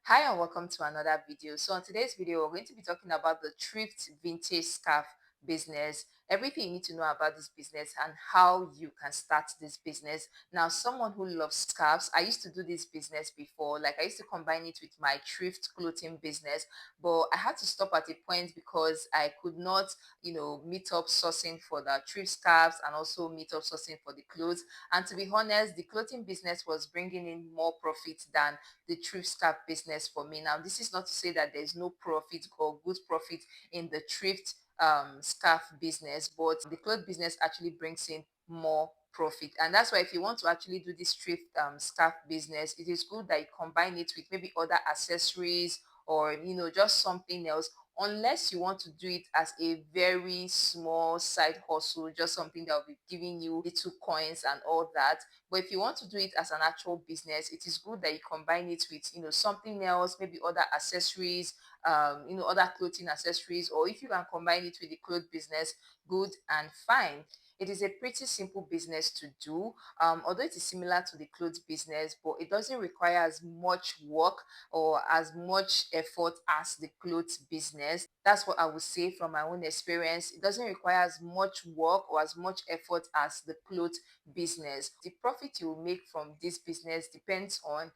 Hi and welcome to another video. So on today's video, we're going to be talking about the thrift vintage scarf business, everything you need to know about this business and how you can start this business. Now, someone who loves scarves, I used to do this business before, like I used to combine it with my thrift clothing business, but I had to stop at a point because I could not, meet up sourcing for the thrift scarves and also meet up sourcing for the clothes. And to be honest, the clothing business was bringing in more profit than the thrift scarf business for me. Now, this is not to say that there's no profit or good profit in the thrift scarf business, but the cloth business actually brings in more profit. And that's why if you want to actually do this thrift scarf business, it is good that you combine it with maybe other accessories or just something else, unless you want to do it as a very small side hustle, just something that will be giving you little coins and all that. But if you want to do it as an actual business, it is good that you combine it with, something else, maybe other accessories, other clothing accessories, or if you can combine it with the clothes business, good and fine. It is a pretty simple business to do, although it is similar to the clothes business, but it doesn't require as much work or as much effort as the clothes business. That's what I would say from my own experience. It doesn't require as much work or as much effort as the clothes business. The profit you will make from this business depends on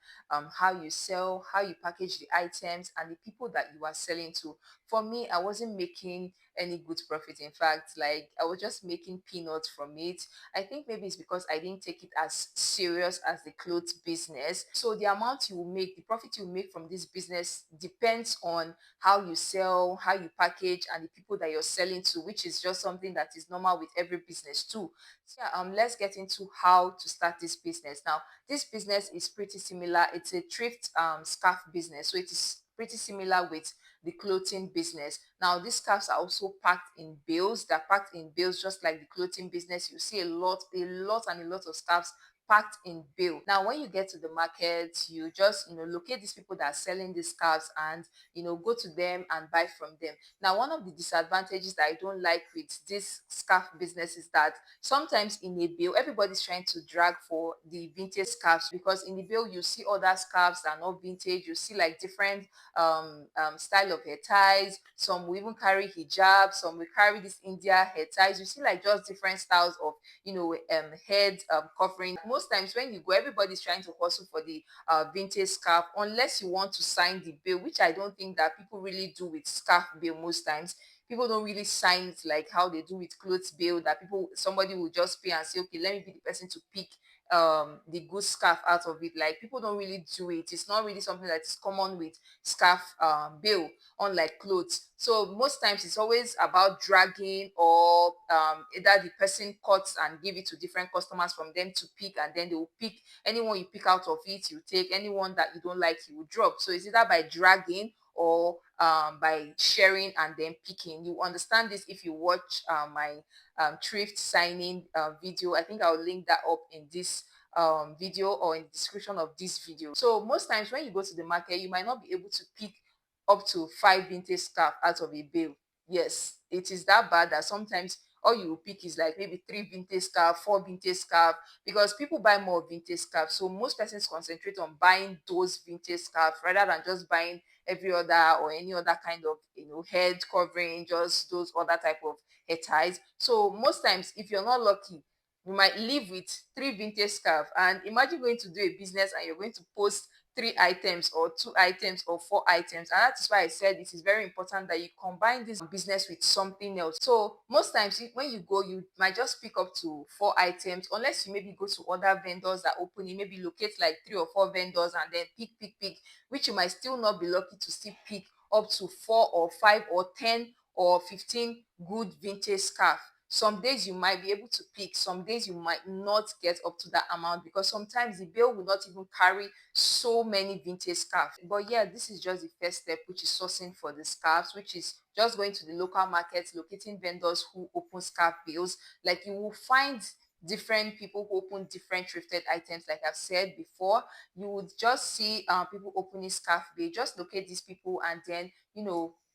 how you sell, how you package the items, and the people that you are selling to. For me, I wasn't making any good profit. In fact, like I was just making peanuts from it. I think maybe it's because I didn't take it as serious as the clothes business. So the amount you will make, the profit you will make from this business depends on how you sell, how you package, and the people that you're selling to, which is just something that is normal with every business too. So yeah, let's get into how to start this business. Now, this business is pretty similar. It's a thrift scarf business, so it is pretty similar with the clothing business. Now, these scarves are also packed in bales. They're packed in bales just like the clothing business. You see and a lot of scarves packed in bale. Now, when you get to the market, you just locate these people that are selling these scarves and go to them and buy from them. Now, one of the disadvantages that I don't like with this scarf business is that sometimes in a bill, everybody's trying to drag for the vintage scarves, because in the bill you see other scarves that are not vintage. You see like different style of hair ties. Some will even carry hijab, some will carry this India hair ties. You see like just different styles of head covering. Most times when you go, everybody's trying to hustle for the vintage scarf, unless you want to sign the bill, which I don't think that people really do with scarf bill. Most times people don't really sign it like how they do with clothes bill, that somebody will just pay and say, okay, let me be the person to pick the good scarf out of it. Like people don't really do it. It's not really something that is common with scarf bill, unlike clothes. So most times it's always about dragging, or either the person cuts and give it to different customers from them to pick, and then they will pick anyone you pick out of it. You take anyone that you don't like, you will drop. So it's either by dragging or by sharing and then picking. You understand this if you watch my thrift signing video. I think I'll link that up in this video or in the description of this video. So most times when you go to the market, you might not be able to pick up to 5 vintage scarf out of a bale. Yes, it is that bad that sometimes all you will pick is like maybe 3 vintage scarf, 4 vintage scarf, because people buy more vintage scarf. So most persons concentrate on buying those vintage scarf rather than just buying every other or any other kind of head covering, just those other type of hair ties. So most times, if you're not lucky, you might live with 3 vintage scarf. And imagine going to do a business and you're going to post 3 items or 2 items or 4 items. And that is why I said it is very important that you combine this business with something else. So most times when you go, you might just pick up to 4 items, unless you maybe go to other vendors that open it, maybe locate like 3 or 4 vendors and then pick, which you might still not be lucky to still pick up to 4 or 5 or 10 or 15 good vintage scarf. Some days you might be able to pick, some days you might not get up to that amount, because sometimes the bill will not even carry so many vintage scarves. But yeah, this is just the first step, which is sourcing for the scarves, which is just going to the local markets, locating vendors who open scarf bills. Like you will find different people who open different thrifted items. Like I've said before, you would just see people opening scarf bill. Just locate these people and then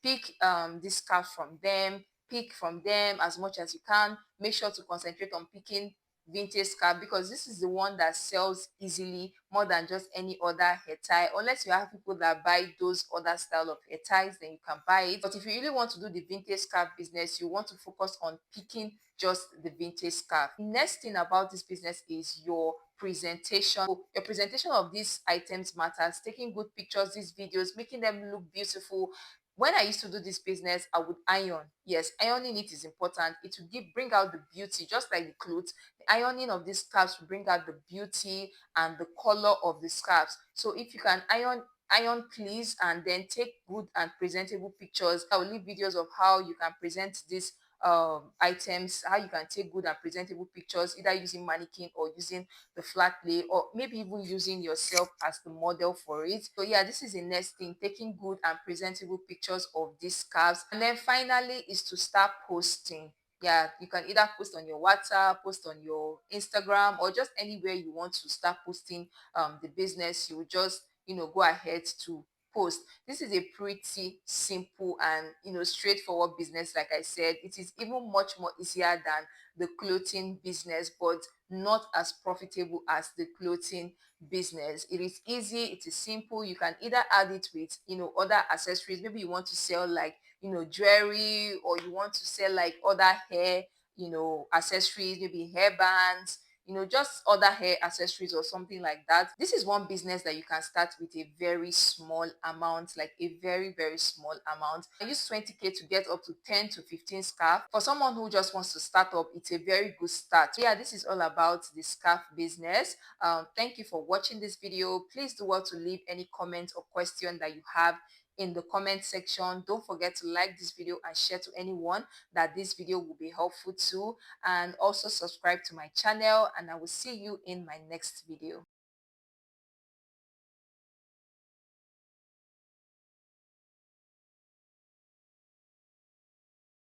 pick this scarf from them, pick from them as much as you can. Make sure to concentrate on picking vintage scarf because this is the one that sells easily more than just any other hair tie. Unless you have people that buy those other style of hair ties, then you can buy it. But if you really want to do the vintage scarf business, you want to focus on picking just the vintage scarf. Next thing about this business is your presentation. Your presentation of these items matters. Taking good pictures, these videos, making them look beautiful. When I used to do this business, I would iron. Yes, ironing it is important. It will bring out the beauty, just like the clothes. The ironing of these scarves will bring out the beauty and the color of the scarves. So if you can iron please and then take good and presentable pictures. I will leave videos of how you can present these items, how you can take good and presentable pictures, either using mannequin or using the flat lay, or maybe even using yourself as the model for it. So yeah, this is the next thing, taking good and presentable pictures of these scarves. And then finally is to start posting. Yeah, you can either post on your WhatsApp, post on your Instagram, or just anywhere you want to start posting the business. You will just go ahead to post. This is a pretty simple and straightforward business. Like I said, it is even much more easier than the clothing business, but not as profitable as the clothing business. It is easy, it is simple. You can either add it with other accessories. Maybe you want to sell like jewelry, or you want to sell like other hair accessories, maybe hair bands, just other hair accessories or something like that. This is one business that you can start with a very small amount, like a very, very small amount. I use 20K to get up to 10 to 15 scarf. For someone who just wants to start up, it's a very good start. So yeah, this is all about the scarf business. Thank you for watching this video. Please do well to leave any comment or question that you have in the comment section. Don't forget to like this video and share to anyone that this video will be helpful to, and also subscribe to my channel, and I will see you in my next video.